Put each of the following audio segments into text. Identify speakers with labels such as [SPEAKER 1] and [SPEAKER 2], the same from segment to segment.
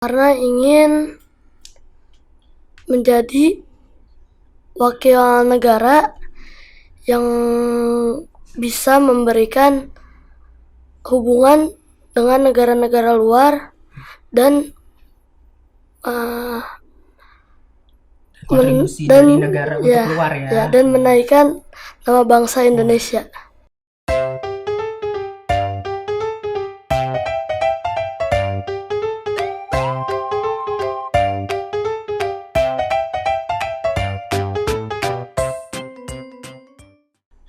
[SPEAKER 1] Karena ingin menjadi wakil negara yang bisa memberikan hubungan dengan negara-negara luar dan
[SPEAKER 2] kontribusi dari negara untuk keluar ya.
[SPEAKER 1] dan menaikkan nama bangsa Indonesia.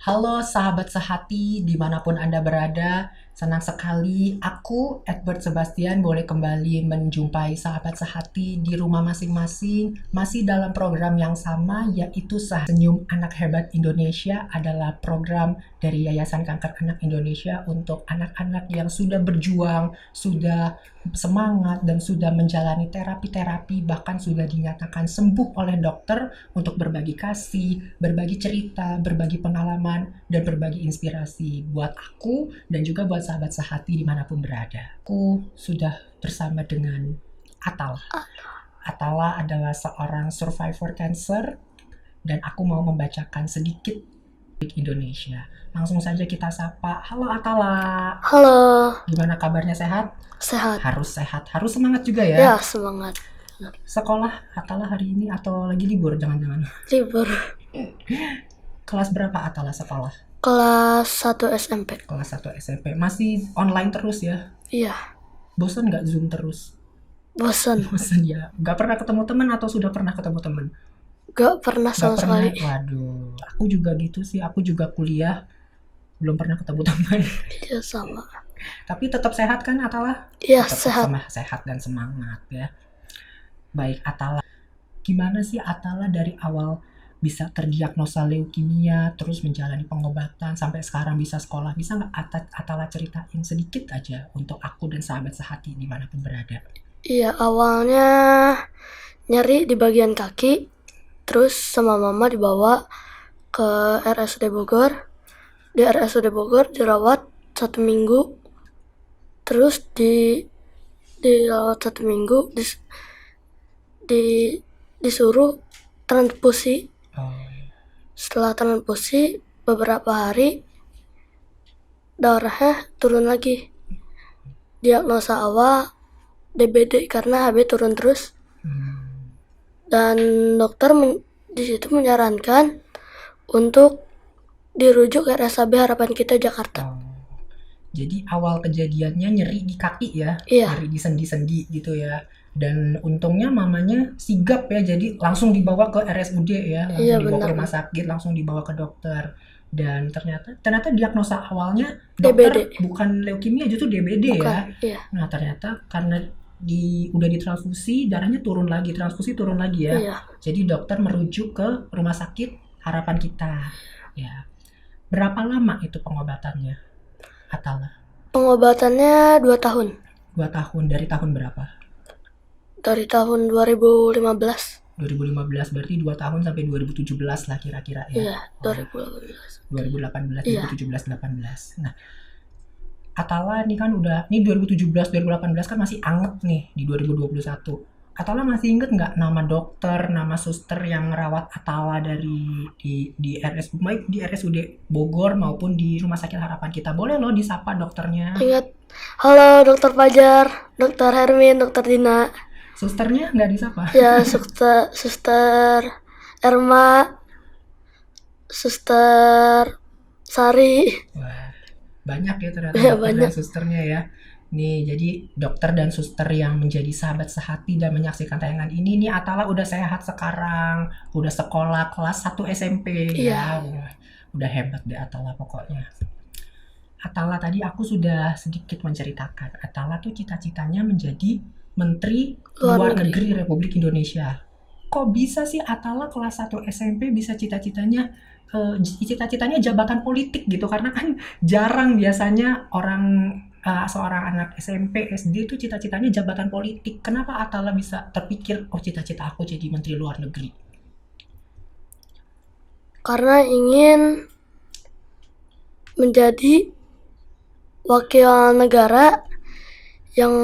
[SPEAKER 2] Halo sahabat sehati dimanapun Anda berada, senang sekali aku Edward Sebastian boleh kembali menjumpai sahabat sehati di rumah masing-masing. Masih dalam program yang sama, yaitu Senyum Anak Hebat Indonesia adalah program dari Yayasan Kanker Anak Indonesia untuk anak-anak yang sudah berjuang, sudah semangat dan sudah menjalani terapi-terapi, bahkan sudah dinyatakan sembuh oleh dokter untuk berbagi kasih, berbagi cerita, berbagi pengalaman, dan berbagi inspirasi buat aku dan juga buat sahabat sehati dimanapun berada. Aku sudah bersama dengan Atala. Atala adalah seorang survivor cancer dan aku mau membacakan sedikit Indonesia. Langsung saja kita sapa. Halo Atala.
[SPEAKER 1] Halo.
[SPEAKER 2] Gimana kabarnya, sehat?
[SPEAKER 1] Sehat.
[SPEAKER 2] Harus sehat, harus semangat juga ya.
[SPEAKER 1] Ya, semangat.
[SPEAKER 2] Sekolah Atala hari ini atau lagi libur jangan-jangan?
[SPEAKER 1] Libur.
[SPEAKER 2] Kelas berapa Atala sekolah?
[SPEAKER 1] Kelas 1 SMP.
[SPEAKER 2] Kelas 1 SMP. Masih online terus ya?
[SPEAKER 1] Iya.
[SPEAKER 2] Bosan nggak Zoom terus?
[SPEAKER 1] Bosan.
[SPEAKER 2] Bosan ya. Nggak pernah ketemu teman atau sudah pernah ketemu teman?
[SPEAKER 1] Gak pernah sama sekali.
[SPEAKER 2] Waduh, aku juga gitu sih. Aku juga kuliah belum pernah ketemu teman.
[SPEAKER 1] Iya, sama.
[SPEAKER 2] Tapi tetap sehat kan Atala?
[SPEAKER 1] Iya,
[SPEAKER 2] tetap
[SPEAKER 1] sehat.
[SPEAKER 2] Sehat dan semangat ya. Baik Atala, gimana sih Atala dari awal bisa terdiagnosa leukemia, terus menjalani pengobatan sampai sekarang bisa sekolah? Bisa nggak Atala ceritain sedikit aja untuk aku dan sahabat sehati dimanapun berada?
[SPEAKER 1] Iya, awalnya nyeri di bagian kaki, terus sama mama dibawa ke RSUD Bogor. Di RSUD Bogor dirawat 1 minggu, terus dirawat 1 minggu, disuruh transfusi. Setelah transfusi beberapa hari darahnya turun lagi. Diagnosa awal DBD karena HB turun terus. Dan dokter di situ menyarankan untuk dirujuk ke RSAB Harapan Kita Jakarta.
[SPEAKER 2] Jadi awal kejadiannya nyeri di kaki ya?
[SPEAKER 1] Iya.
[SPEAKER 2] Nyeri di sendi-sendi gitu ya. Dan untungnya mamanya sigap ya, jadi langsung dibawa ke RSUD ya, langsung
[SPEAKER 1] Iya,
[SPEAKER 2] dibawa
[SPEAKER 1] benar.
[SPEAKER 2] ke rumah sakit, langsung dibawa ke dokter. Dan ternyata diagnosa awalnya dokter
[SPEAKER 1] DBD.
[SPEAKER 2] bukan leukemia, justru DBD
[SPEAKER 1] Bukan,
[SPEAKER 2] ya.
[SPEAKER 1] iya.
[SPEAKER 2] Nah ternyata karena udah ditransfusi, darahnya turun lagi, transfusi turun lagi ya.
[SPEAKER 1] Iya.
[SPEAKER 2] Jadi dokter merujuk ke rumah sakit Harapan Kita. Ya. Berapa lama itu pengobatannya, Atala?
[SPEAKER 1] Pengobatannya 2 tahun.
[SPEAKER 2] 2 tahun, dari tahun berapa?
[SPEAKER 1] Dari tahun 2015.
[SPEAKER 2] 2015 berarti 2 tahun sampai 2017 lah kira-kira ya.
[SPEAKER 1] Iya, 2018.
[SPEAKER 2] 2018,
[SPEAKER 1] Iya.
[SPEAKER 2] 2017, 18. Nah, Atala ini kan udah, ini 2017, 2018 kan masih anget nih di 2021. Atala masih inget nggak nama dokter, nama suster yang ngerawat Atala dari di RSUD Bogor maupun di Rumah Sakit Harapan Kita? Boleh loh disapa dokternya.
[SPEAKER 1] Ingat. Halo Dokter Fajar, Dokter Hermin, Dokter Dina.
[SPEAKER 2] Susternya nggak disapa?
[SPEAKER 1] Ya, suster Erma, Suster Sari.
[SPEAKER 2] Wah, banyak ya ternyata
[SPEAKER 1] Ya,
[SPEAKER 2] dokter
[SPEAKER 1] banyak.
[SPEAKER 2] dan susternya ya. Nih, jadi dokter dan suster yang menjadi sahabat sehati dan menyaksikan tayangan ini, nih Atala udah sehat sekarang, udah sekolah kelas 1 SMP ya.
[SPEAKER 1] Iya.
[SPEAKER 2] Udah hebat deh Atala pokoknya. Atala tadi aku sudah sedikit menceritakan, Atala tuh cita-citanya menjadi Menteri Luar Negeri Republik Indonesia. Kok bisa sih Atala kelas 1 SMP bisa cita-citanya jabatan politik gitu? Karena kan jarang biasanya seorang anak SMP, SD itu cita-citanya jabatan politik. Kenapa Atala bisa terpikir, oh cita-cita aku jadi Menteri Luar Negeri?
[SPEAKER 1] Karena ingin menjadi wakil negara yang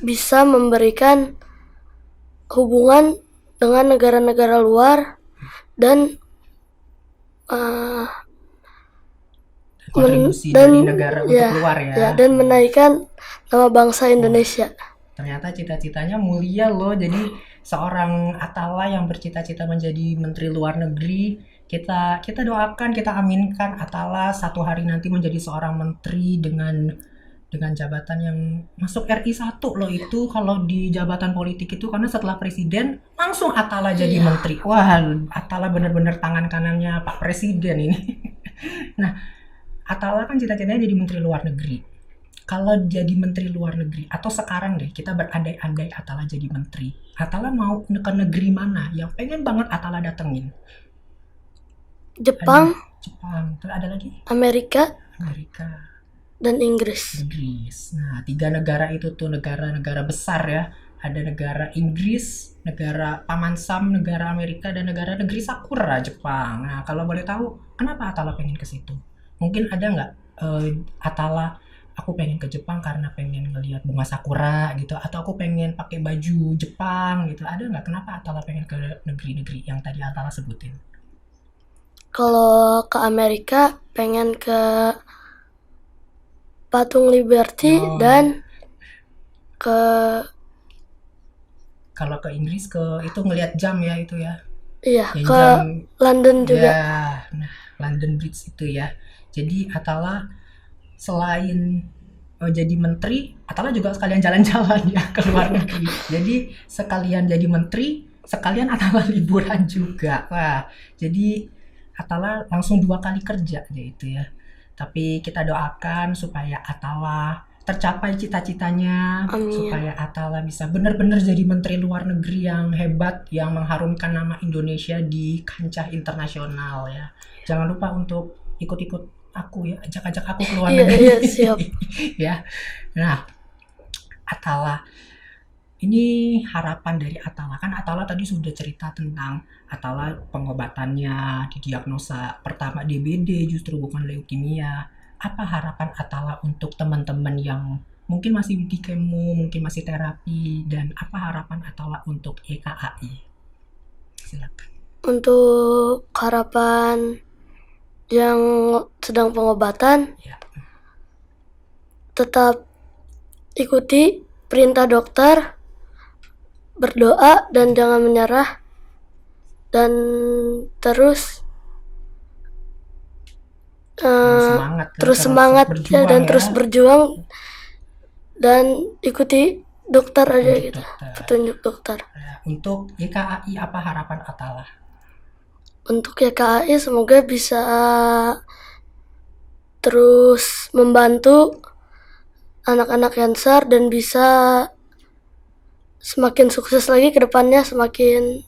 [SPEAKER 1] bisa memberikan hubungan dengan negara-negara luar dan
[SPEAKER 2] Kontribusi dari negara untuk keluar ya.
[SPEAKER 1] dan menaikkan nama bangsa Indonesia.
[SPEAKER 2] Ternyata cita-citanya mulia loh. Jadi seorang Atala yang bercita-cita menjadi Menteri Luar Negeri, kita doakan, kita aminkan Atala satu hari nanti menjadi seorang menteri dengan jabatan yang masuk RI 1 loh. Itu kalau di jabatan politik itu, karena setelah presiden langsung Atala jadi menteri. Wah, Atala benar-benar tangan kanannya Pak Presiden ini. Nah, Atala kan cita-citanya jadi menteri luar negeri. Kalau jadi menteri luar negeri, atau sekarang deh kita berandai-andai Atala jadi menteri, Atala mau ke negeri mana yang pengen banget Atala datengin?
[SPEAKER 1] Jepang,
[SPEAKER 2] Terus ada lagi?
[SPEAKER 1] Amerika, dan Inggris.
[SPEAKER 2] Nah, 3 negara itu tuh negara-negara besar ya. Ada negara Inggris, negara Paman Sam, negara Amerika, dan negeri Sakura, Jepang. Nah, kalau boleh tahu, kenapa Atala pengen ke situ? Mungkin ada nggak Atala, aku pengen ke Jepang karena pengen ngelihat bunga sakura gitu, atau aku pengen pakai baju Jepang gitu. Ada nggak kenapa Atala pengen ke negeri-negeri yang tadi Atala sebutin?
[SPEAKER 1] Kalau ke Amerika pengen ke Patung Liberty dan ke
[SPEAKER 2] kalau ke Inggris ke itu ngelihat jam ya itu ya.
[SPEAKER 1] Iya, ke jam, London juga.
[SPEAKER 2] Ya, nah London Bridge itu ya. Jadi Atala selain jadi menteri, Atala juga sekalian jalan-jalan ya ke luar negeri. Jadi sekalian jadi menteri, sekalian Atala liburan juga. Wah, jadi Atala langsung 2 kali kerja gitu ya. Tapi kita doakan supaya Atala tercapai cita-citanya. Amin. Supaya Atala bisa benar-benar jadi menteri luar negeri yang hebat, yang mengharumkan nama Indonesia di kancah internasional ya. Jangan lupa untuk ikut-ikut aku ya, ajak-ajak aku ke luar negeri.
[SPEAKER 1] Iya, siap.
[SPEAKER 2] Ya. Nah, Atala, ini harapan dari Atala. Kan Atala tadi sudah cerita tentang Atala pengobatannya, didiagnosa pertama DBD justru bukan leukemia. Apa harapan Atala untuk teman-teman yang mungkin masih di kemo, mungkin masih terapi, dan apa harapan Atala untuk YKAI? Silakan.
[SPEAKER 1] Untuk harapan yang sedang pengobatan, ya, tetap ikuti perintah dokter, berdoa dan jangan menyerah, dan terus semangat ya, dan terus berjuang dan ikuti dokter aja gitu, petunjuk dokter.
[SPEAKER 2] Untuk YKAI apa harapan Atala?
[SPEAKER 1] Untuk YKAI semoga bisa terus membantu anak-anak cancer dan bisa semakin sukses lagi ke depannya, semakin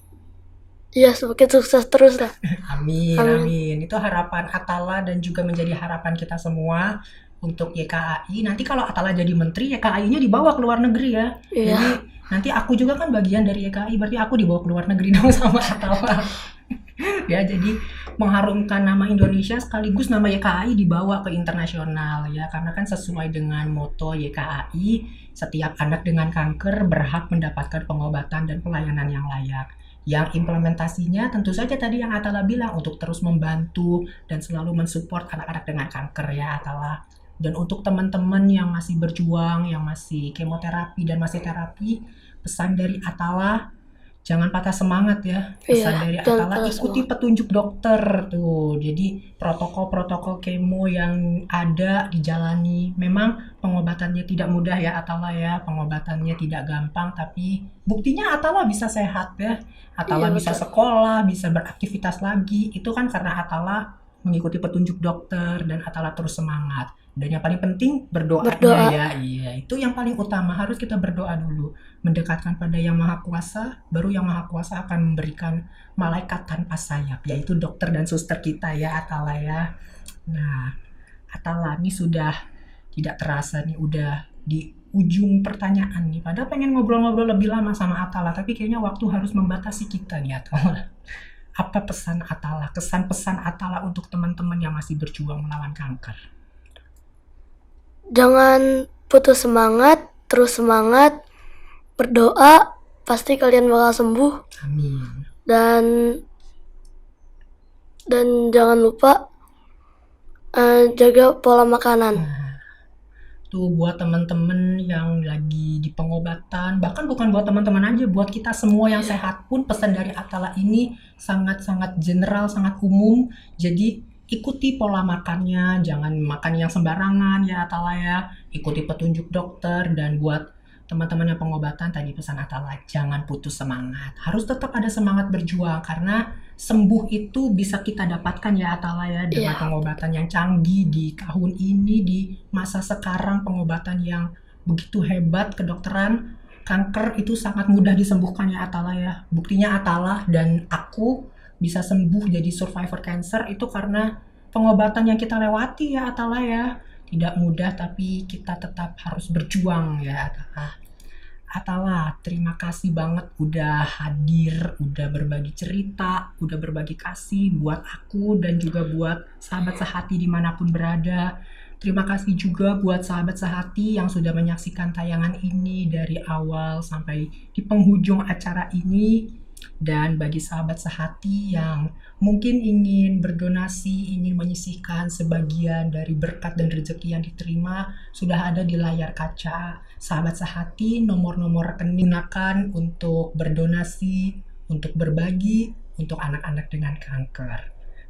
[SPEAKER 1] sukses terus lah.
[SPEAKER 2] Amin. Itu harapan Atala dan juga menjadi harapan kita semua untuk YKAI. Nanti kalau Atala jadi menteri, YKAI-nya dibawa ke luar negeri ya.
[SPEAKER 1] Iya.
[SPEAKER 2] Jadi nanti aku juga kan bagian dari YKAI, berarti aku dibawa ke luar negeri dong sama Atala. Ya, jadi mengharumkan nama Indonesia sekaligus nama YKAI dibawa ke internasional ya, karena kan sesuai dengan moto YKAI, setiap anak dengan kanker berhak mendapatkan pengobatan dan pelayanan yang layak. Yang implementasinya tentu saja tadi yang Atala bilang, untuk terus membantu dan selalu mensupport anak-anak dengan kanker ya Atala. Dan untuk teman-teman yang masih berjuang, yang masih kemoterapi dan masih terapi, pesan dari Atala, jangan patah semangat ya. Pesan dari Atala, ikuti petunjuk dokter tuh. Jadi protokol-protokol kemo yang ada dijalani. Memang pengobatannya tidak mudah ya Atala ya. Pengobatannya tidak gampang, tapi buktinya Atala bisa sehat ya. Atala bisa sekolah, bisa beraktivitas lagi. Itu kan karena Atala mengikuti petunjuk dokter dan Atala terus semangat. Dan yang paling penting berdoa. Ya. Iya, itu yang paling utama. Harus kita berdoa dulu, mendekatkan pada Yang Maha Kuasa, baru Yang Maha Kuasa akan memberikan malaikat tanpa sayap, yaitu dokter dan suster kita ya Atala ya. Nah, Atala ini sudah tidak terasa nih udah di ujung pertanyaan nih. Padahal pengen ngobrol-ngobrol lebih lama sama Atala, tapi kayaknya waktu harus membatasi kita nih Atala. Apa pesan Atala, kesan-pesan Atala untuk teman-teman yang masih berjuang melawan kanker?
[SPEAKER 1] Jangan putus semangat, terus semangat, berdoa, pasti kalian bakal sembuh.
[SPEAKER 2] Amin.
[SPEAKER 1] Dan jangan lupa jaga pola makanan.
[SPEAKER 2] Tuh buat teman-teman yang lagi di pengobatan, bahkan bukan buat teman-teman aja, buat kita semua yang sehat pun pesan dari Atala ini sangat-sangat general, sangat umum. Jadi ikuti pola makannya, jangan makan yang sembarangan ya Atala ya. Ikuti petunjuk dokter, dan buat teman-teman yang pengobatan tadi pesan Atala, jangan putus semangat. Harus tetap ada semangat berjuang karena sembuh itu bisa kita dapatkan ya Atala ya dengan pengobatan yang canggih di tahun ini, di masa sekarang, pengobatan yang begitu hebat kedokteran. Kanker itu sangat mudah disembuhkan ya Atala ya. Buktinya Atala dan aku bisa sembuh jadi survivor cancer itu karena pengobatan yang kita lewati ya Atala ya. Tidak mudah tapi kita tetap harus berjuang ya Atala. Atala, terima kasih banget udah hadir, udah berbagi cerita, udah berbagi kasih buat aku dan juga buat sahabat sehati dimanapun berada. Terima kasih juga buat sahabat sehati yang sudah menyaksikan tayangan ini dari awal sampai di penghujung acara ini. Dan bagi sahabat sehati yang mungkin ingin berdonasi, ingin menyisihkan sebagian dari berkat dan rezeki yang diterima, sudah ada di layar kaca. Sahabat sehati, nomor-nomor rekening gunakan untuk berdonasi, untuk berbagi, untuk anak-anak dengan kanker.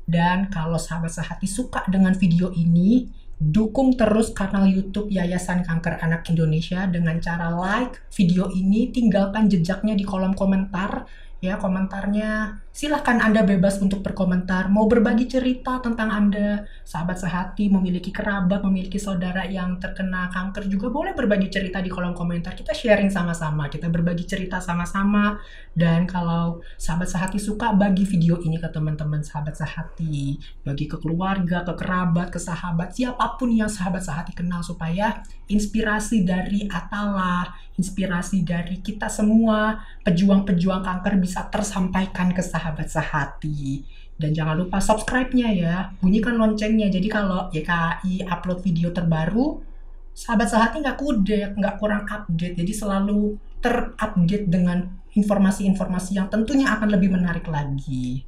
[SPEAKER 2] Dan kalau sahabat sehati suka dengan video ini, dukung terus kanal YouTube Yayasan Kanker Anak Indonesia dengan cara like video ini, tinggalkan jejaknya di kolom komentar. Ya, komentarnya silahkan Anda bebas untuk berkomentar, mau berbagi cerita tentang Anda, sahabat sehati, memiliki kerabat, memiliki saudara yang terkena kanker juga boleh berbagi cerita di kolom komentar. Kita sharing sama-sama, kita berbagi cerita sama-sama. Dan kalau sahabat sehati suka, bagi video ini ke teman-teman sahabat sehati, bagi ke keluarga, ke kerabat, ke sahabat, siapapun yang sahabat sehati kenal, supaya inspirasi dari Atala, inspirasi dari kita semua pejuang-pejuang kanker bisa tersampaikan ke sahabat sehati. Dan jangan lupa subscribe-nya ya, bunyikan loncengnya. Jadi kalau YKI upload video terbaru, sahabat sehati nggak kudek, nggak kurang update. Jadi selalu terupdate dengan informasi-informasi yang tentunya akan lebih menarik lagi.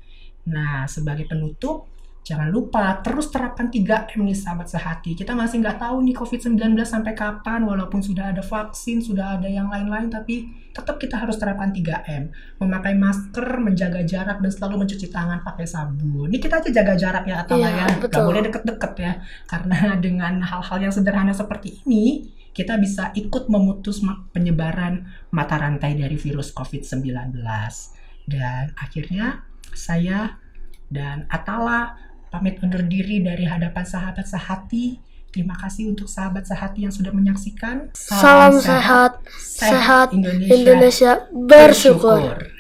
[SPEAKER 2] Nah, sebagai penutup, jangan lupa terus terapkan 3M nih sahabat sehati. Kita masih nggak tahu nih COVID-19 sampai kapan, walaupun sudah ada vaksin, sudah ada yang lain-lain, tapi tetap kita harus terapkan 3M. Memakai masker, menjaga jarak, dan selalu mencuci tangan pakai sabun. Ini kita aja jaga jarak ya Atala ya, nggak boleh deket-deket ya. Karena dengan hal-hal yang sederhana seperti ini, kita bisa ikut memutus penyebaran mata rantai dari virus COVID-19. Dan akhirnya saya dan Atala pamit undur diri dari hadapan sahabat sehati. Terima kasih untuk sahabat sehati yang sudah menyaksikan.
[SPEAKER 1] Salam sehat,
[SPEAKER 2] sehat
[SPEAKER 1] Indonesia bersyukur.